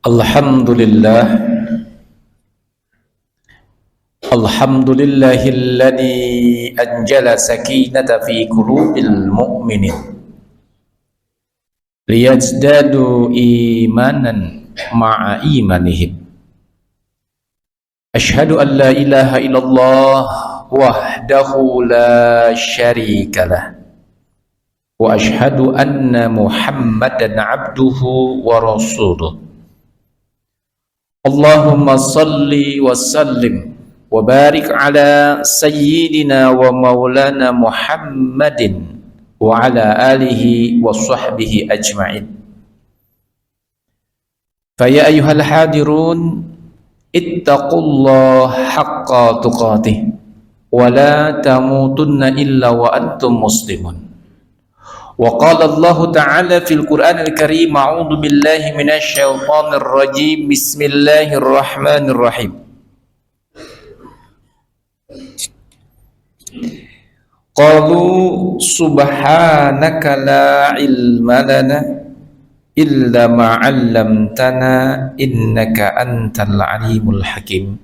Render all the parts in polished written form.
Alhamdulillah Alhamdulillahilladzi anjala sakinata fi qulubil mu'minin liyazdadu imanan ma'a imanihim. Ashhadu an la ilaha illallah wahdahu la syarikalah wa ashhadu anna Muhammadan abduhu wa rasuluh. Allahumma salli wa sallim wa barik ala sayyidina wa maulana Muhammadin wa ala alihi wa sahbihi ajma'in. Faya ayyuhal hadirun ittaqullaha haqqa tuqatih wa la tamutunna illa wa antum muslimun. Wa qala Allah Ta'ala fil Qur'anil Karim, a'udzu billahi minasy syaithanir rajim, bismillahirrahmanirrahim. Qalu subhanaka la ilma lana illa ma 'allamtana innaka antal alimul hakim.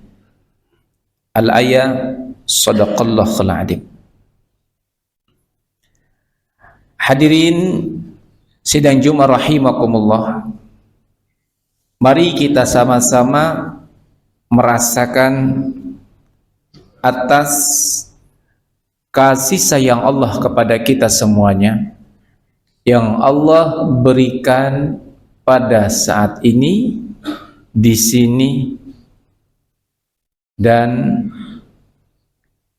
Al-ayah, shadaqallahul adzim. Hadirin sidang Jumat rahimakumullah, mari kita sama-sama merasakan atas kasih sayang Allah kepada kita semuanya yang Allah berikan pada saat ini, di sini, dan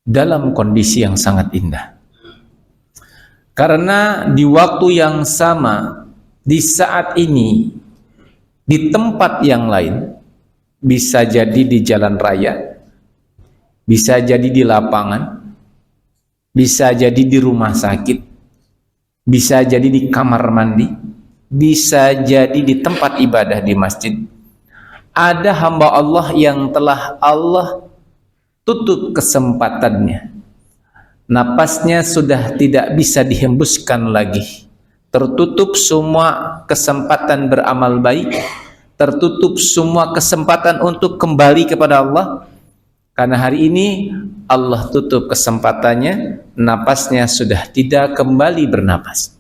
dalam kondisi yang sangat indah. Karena di waktu yang sama, di saat ini, di tempat yang lain, bisa jadi di jalan raya, bisa jadi di lapangan, bisa jadi di rumah sakit, bisa jadi di kamar mandi, bisa jadi di tempat ibadah di masjid. Ada hamba Allah yang telah Allah tutup kesempatannya. Napasnya sudah tidak bisa dihembuskan lagi. Tertutup semua kesempatan beramal baik, tertutup semua kesempatan untuk kembali kepada Allah. Karena hari ini Allah tutup kesempatannya, napasnya sudah tidak kembali bernapas.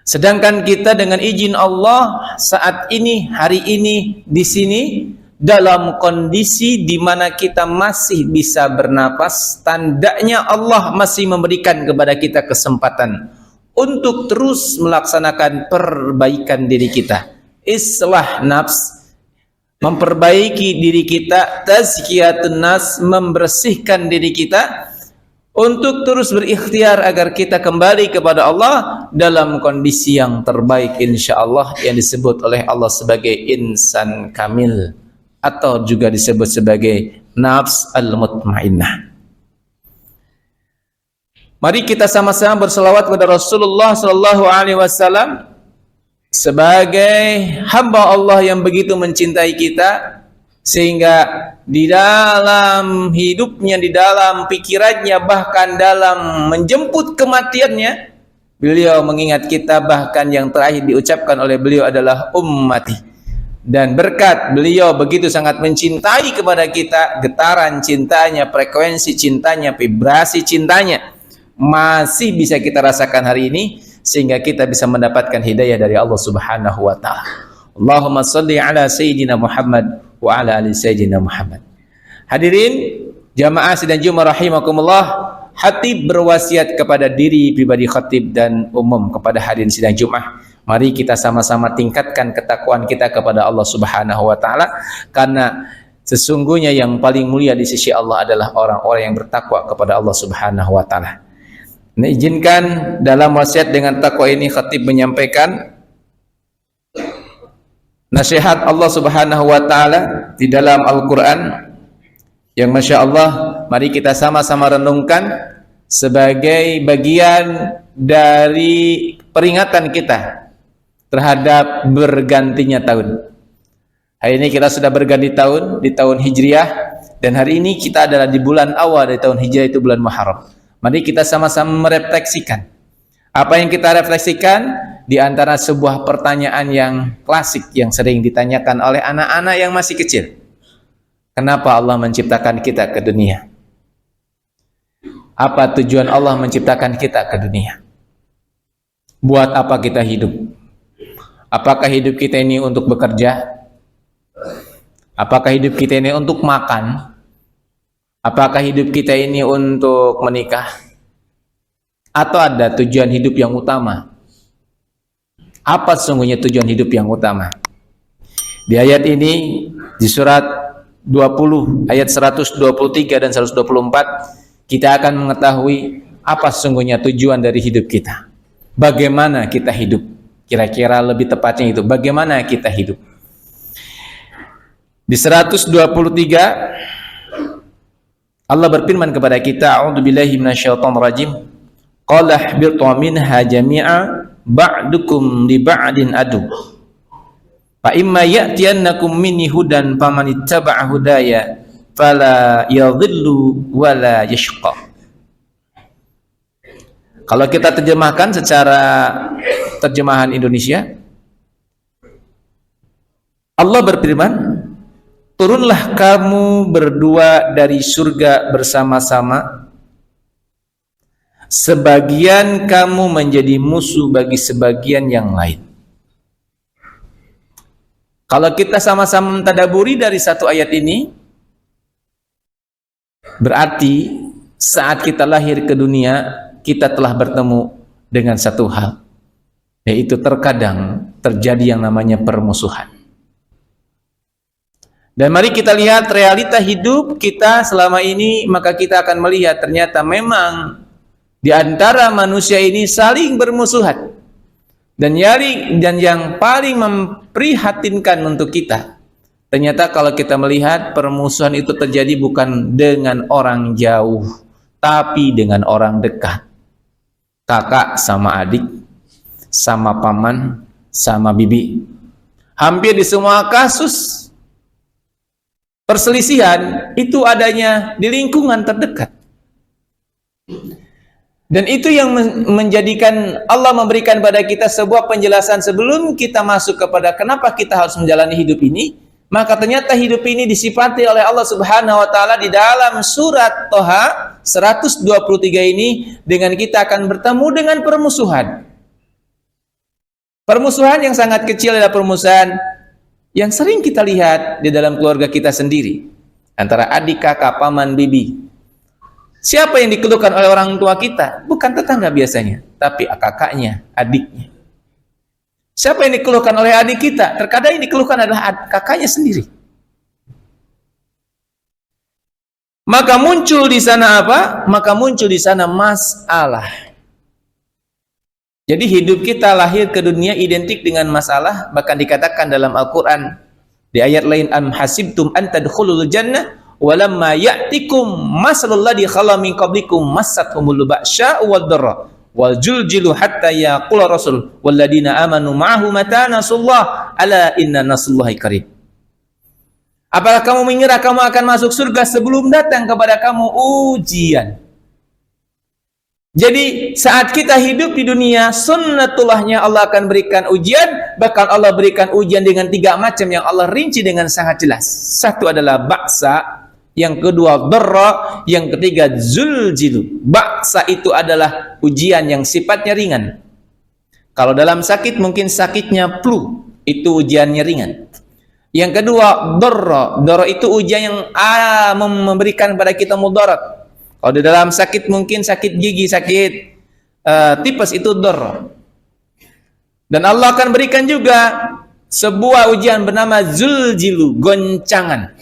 Sedangkan kita dengan izin Allah saat ini, hari ini, di sini, dalam kondisi di mana kita masih bisa bernapas, tandanya Allah masih memberikan kepada kita kesempatan untuk terus melaksanakan perbaikan diri kita, islah nafs, memperbaiki diri kita, tazkiyatun nas, membersihkan diri kita, untuk terus berikhtiar agar kita kembali kepada Allah dalam kondisi yang terbaik insyaallah, yang disebut oleh Allah sebagai insan kamil, atau juga disebut sebagai nafs al-mutmainnah. Mari kita sama-sama berselawat kepada Rasulullah sallallahu alaihi wasallam sebagai hamba Allah yang begitu mencintai kita, sehingga di dalam hidupnya, di dalam pikirannya, bahkan dalam menjemput kematiannya, beliau mengingat kita, bahkan yang terakhir diucapkan oleh beliau adalah ummati. Dan berkat beliau begitu sangat mencintai kepada kita, getaran cintanya, frekuensi cintanya, vibrasi cintanya masih bisa kita rasakan hari ini, sehingga kita bisa mendapatkan hidayah dari Allah Subhanahu wa taala. Allahumma shalli ala sayyidina Muhammad wa ala ali sayyidina Muhammad. Hadirin jamaah sidang Jumat rahimakumullah, khatib berwasiat kepada diri pribadi khatib dan umum kepada hadirin sidang Jumat. Mari kita sama-sama tingkatkan ketakwaan kita kepada Allah Subhanahu wa taala, karena sesungguhnya yang paling mulia di sisi Allah adalah orang-orang yang bertakwa kepada Allah Subhanahu wa taala. Nah, izinkan dalam wasiat dengan takwa ini khatib menyampaikan nasihat Allah Subhanahu wa taala di dalam Al-Qur'an yang Masya Allah, mari kita sama-sama renungkan sebagai bagian dari peringatan kita terhadap bergantinya tahun. Hari ini kita sudah berganti tahun, di tahun Hijriah, dan hari ini kita adalah di bulan awal dari tahun Hijriah, itu bulan Muharram. Mari kita sama-sama merefleksikan Apa yang kita refleksikan di antara sebuah pertanyaan yang klasik yang sering ditanyakan oleh anak-anak yang masih kecil. Kenapa Allah menciptakan kita ke dunia? Apa tujuan Allah menciptakan kita ke dunia? Buat apa kita hidup? Apakah hidup kita ini untuk bekerja? Apakah hidup kita ini untuk makan? Apakah hidup kita ini untuk menikah? Atau ada tujuan hidup yang utama? Apa sesungguhnya tujuan hidup yang utama? Di ayat ini, di surat 20, ayat 123 dan 124, kita akan mengetahui apa sesungguhnya tujuan dari hidup kita. Bagaimana kita hidup? Kira-kira lebih tepatnya itu, bagaimana kita hidup? Di 123, Allah berfirman kepada kita, A'udzubillahi minasyaitonirrajim. Qala ihbitu minha jami'a ba'dukum li ba'din adu. Fa imma ya'tiyannakum minni hudan faman ittaba'a hudaya fala yadhillu wala yashqa. Kalau kita terjemahkan secara terjemahan Indonesia, Allah berfirman, turunlah kamu berdua dari surga bersama-sama. Sebagian kamu menjadi musuh bagi sebagian yang lain. Kalau kita sama-sama mentadaburi dari satu ayat ini, berarti saat kita lahir ke dunia, kita telah bertemu dengan satu hal, yaitu terkadang terjadi yang namanya permusuhan. Dan mari kita lihat realita hidup kita selama ini, maka kita akan melihat ternyata memang di antara manusia ini saling bermusuhan. Dan yang paling memprihatinkan untuk kita, ternyata kalau kita melihat permusuhan itu terjadi bukan dengan orang jauh, tapi dengan orang dekat. Kakak sama adik, sama paman, sama bibi. Hampir di semua kasus perselisihan itu adanya di lingkungan terdekat. Dan itu yang menjadikan Allah memberikan pada kita sebuah penjelasan sebelum kita masuk kepada kenapa kita harus menjalani hidup ini. Maka ternyata hidup ini disifati oleh Allah Subhanahu wa taala di dalam surat Toha 123 ini dengan kita akan bertemu dengan permusuhan. Permusuhan yang sangat kecil adalah permusuhan yang sering kita lihat di dalam keluarga kita sendiri, antara adik, kakak, paman, bibi. Siapa yang dikeluhkan oleh orang tua kita? Bukan tetangga biasanya, tapi kakaknya, adiknya. Siapa yang dikeluhkan oleh adik kita? Terkadang yang dikeluhkan adalah kakaknya sendiri. Maka muncul di sana apa? Maka muncul di sana masalah. Jadi hidup kita lahir ke dunia identik dengan masalah, bahkan dikatakan dalam Al-Quran di ayat lain, am hasibtum an tadkhulul jannah walamma ya'tikum masalul ladzi khala min qablikum massathumul ba'sya wad dharra wal juljilu hatta yaqula rasul wal ladina amanu ma'ahu mata nasullah ala inna nasullahi qarib. Apakah kamu mengira kamu akan masuk surga sebelum datang kepada kamu ujian? Jadi saat kita hidup di dunia, sunnatullahnya Allah akan berikan ujian. Bahkan Allah berikan ujian dengan 3 macam yang Allah rinci dengan sangat jelas. Satu adalah ba'sa, yang kedua dharra, yang ketiga zuljilu. Ba'sa itu adalah ujian yang sifatnya ringan. Kalau dalam sakit mungkin sakitnya flu, itu ujiannya ringan. Yang kedua dharra, dharra itu ujian yang memberikan pada kita mudarat. Kalau di dalam sakit mungkin sakit gigi, sakit tipes, itu dharra. Dan Allah akan berikan juga sebuah ujian bernama zuljilu, goncangan.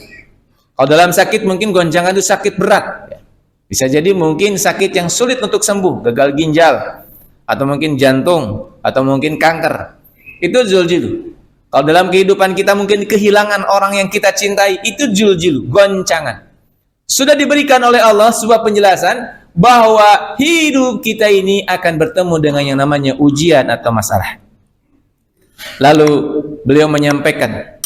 Kalau dalam sakit mungkin goncangan itu sakit berat. Bisa jadi mungkin sakit yang sulit untuk sembuh, gagal ginjal, atau mungkin jantung, atau mungkin kanker. Itu zuljilu. Kalau dalam kehidupan kita mungkin kehilangan orang yang kita cintai, itu zuljilu, goncangan. Sudah diberikan oleh Allah sebuah penjelasan bahwa hidup kita ini akan bertemu dengan yang namanya ujian atau masalah. Lalu beliau menyampaikan,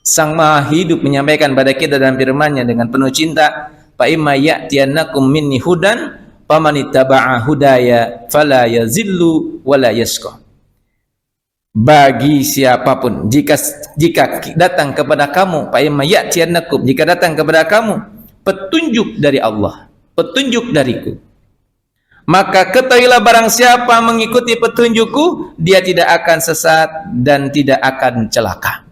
Sang Maha Hidup menyampaikan pada kita dalam firman-Nya dengan penuh cinta, fa imma ya'tiyannakum minni hudan famanittaba'a hudaya fala yazillu wala yashqa. Bagi siapapun, jika datang kepada kamu, jika datang kepada kamu petunjuk dari Allah, petunjuk dariku, maka ketahuilah barang siapa mengikuti petunjukku, dia tidak akan sesat dan tidak akan celaka.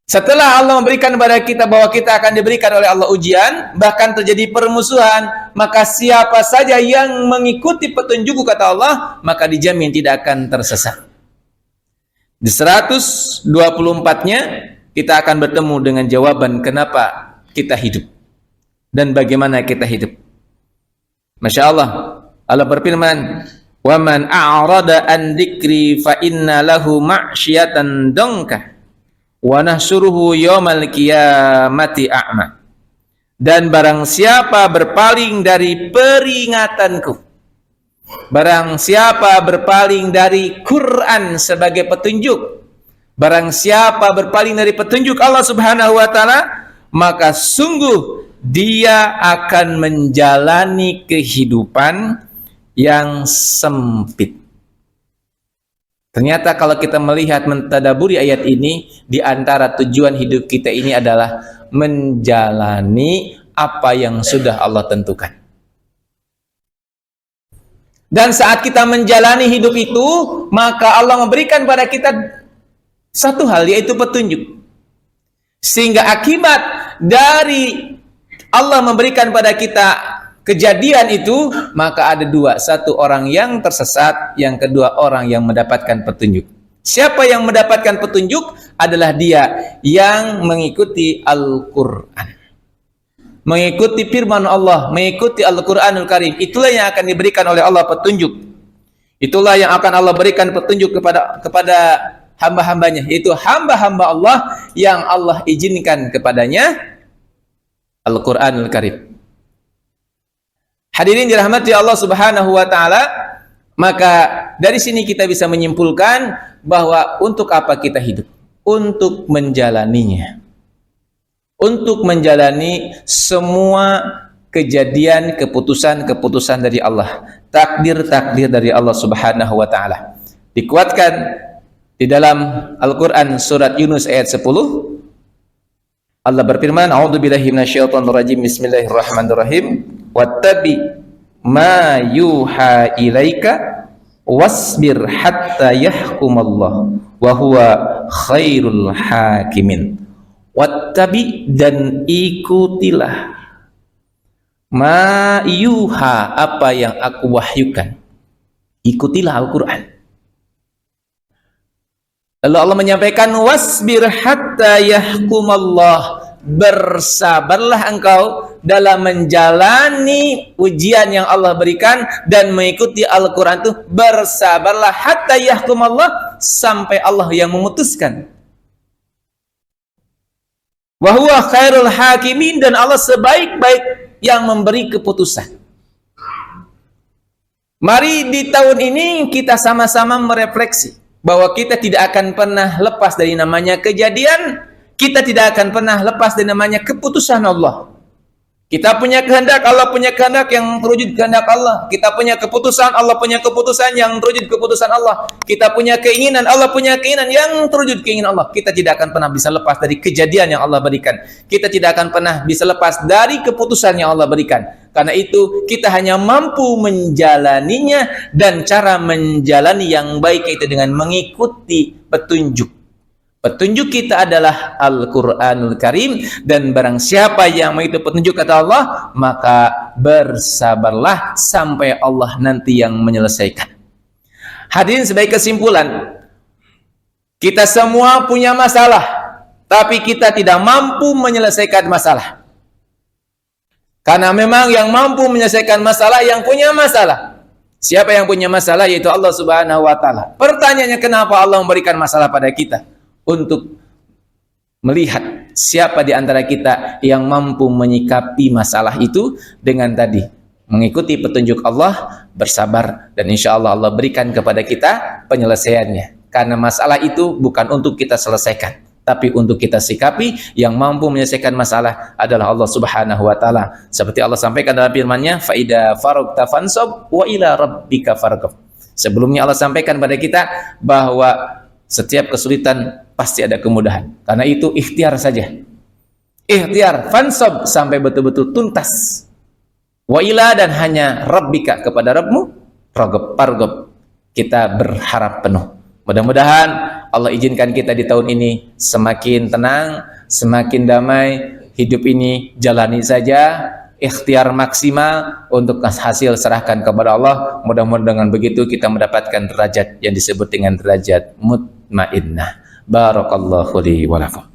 Setelah Allah memberikan kepada kita bahwa kita akan diberikan oleh Allah ujian, bahkan terjadi permusuhan, maka siapa saja yang mengikuti petunjukku, kata Allah, maka dijamin tidak akan tersesat. Di 124-nya kita akan bertemu dengan jawaban kenapa kita hidup dan bagaimana kita hidup. Masya Allah, Allah berfirman, "Wa man a'rada an dzikri fa inna lahu ma'syatan dongka wa nahsyuruhu yaumal qiyamati a'ma." Dan barang siapa berpaling dari peringatanku, barang siapa berpaling dari Quran sebagai petunjuk, barang siapa berpaling dari petunjuk Allah Subhanahu wa taala, maka sungguh dia akan menjalani kehidupan yang sempit. Ternyata kalau kita melihat, mentadaburi ayat ini, di antara tujuan hidup kita ini adalah menjalani apa yang sudah Allah tentukan. Dan saat kita menjalani hidup itu, maka Allah memberikan pada kita satu hal, yaitu petunjuk. Sehingga akibat dari Allah memberikan pada kita kejadian itu, maka ada dua. Satu, orang yang tersesat. Yang kedua, orang yang mendapatkan petunjuk. Siapa yang mendapatkan petunjuk? Adalah dia yang mengikuti Al-Quran, mengikuti firman Allah, mengikuti Al-Quranul Karim. Itulah yang akan diberikan oleh Allah petunjuk. Itulah yang akan Allah berikan petunjuk kepada hamba-hambanya, yaitu hamba-hamba Allah yang Allah izinkan kepadanya Al-Quranul Karim. Hadirin dirahmati Allah Subhanahu wa taala, maka dari sini kita bisa menyimpulkan bahwa untuk apa kita hidup? Untuk menjalaninya. Untuk menjalani semua kejadian, keputusan-keputusan dari Allah, takdir-takdir dari Allah Subhanahu wa taala. Dikuatkan di dalam Al-Qur'an surat Yunus ayat 10. Allah berfirman, "A'udzubillahi minasyaitonir rajim. Bismillahirrahmanirrahim. Wattabi ma yuha ilaika wasbir hatta yahkumallah wa huwa khairul hakimin." Wattabi, dan ikutilah, ma yuha, apa yang aku wahyukan. Ikutilah Al-Qur'an. Lalu Allah menyampaikan, wasbir hatta yahkumallah, bersabarlah engkau dalam menjalani ujian yang Allah berikan dan mengikuti Al-Quran itu. Bersabarlah hatta yahkumallah, sampai Allah yang memutuskan. Wa huwa khairul hakimin, dan Allah sebaik-baik yang memberi keputusan. Mari di tahun ini kita sama-sama merefleksi bahwa kita tidak akan pernah lepas dari namanya kejadian, kita tidak akan pernah lepas dari namanya keputusan Allah. Kita punya kehendak, Allah punya kehendak yang terwujud kehendak Allah. Kita punya keputusan, Allah punya keputusan yang terwujud keputusan Allah. Kita punya keinginan, Allah punya keinginan yang terwujud keinginan Allah. Kita tidak akan pernah bisa lepas dari kejadian yang Allah berikan. Kita tidak akan pernah bisa lepas dari keputusan yang Allah berikan. Karena itu kita hanya mampu menjalaninya, dan cara menjalani yang baik itu dengan mengikuti petunjuk. Petunjuk kita adalah Al-Quranul Karim, dan barang siapa yang mengikuti petunjuk kata Allah, maka bersabarlah sampai Allah nanti yang menyelesaikan. Hadirin, sebagai kesimpulan, kita semua punya masalah, tapi kita tidak mampu menyelesaikan masalah. Karena memang yang mampu menyelesaikan masalah yang punya masalah. Siapa yang punya masalah? Yaitu Allah Subhanahu wa taala. Pertanyaannya, kenapa Allah memberikan masalah pada kita? Untuk melihat siapa di antara kita yang mampu menyikapi masalah itu dengan tadi mengikuti petunjuk Allah, bersabar, dan insya Allah Allah berikan kepada kita penyelesaiannya. Karena masalah itu bukan untuk kita selesaikan, Tapi untuk kita sikapi, yang mampu menyelesaikan masalah adalah Allah Subhanahu wa taala. Seperti Allah sampaikan dalam firman-Nya, "Fa idza faragta fansab wa ila rabbika farghab." Sebelumnya Allah sampaikan pada kita bahwa setiap kesulitan pasti ada kemudahan. Karena itu ikhtiar saja. Ikhtiar, fansab, sampai betul-betul tuntas. Wa ila, dan hanya rabbika, kepada Rabbmu, farghab, kita berharap penuh. Mudah-mudahan Allah izinkan kita di tahun ini semakin tenang, semakin damai. Hidup ini jalani saja, ikhtiar maksimal, untuk hasil serahkan kepada Allah. Mudah-mudahan dengan begitu kita mendapatkan derajat yang disebut dengan derajat mutmainnah. Barakallahu li wa lakum.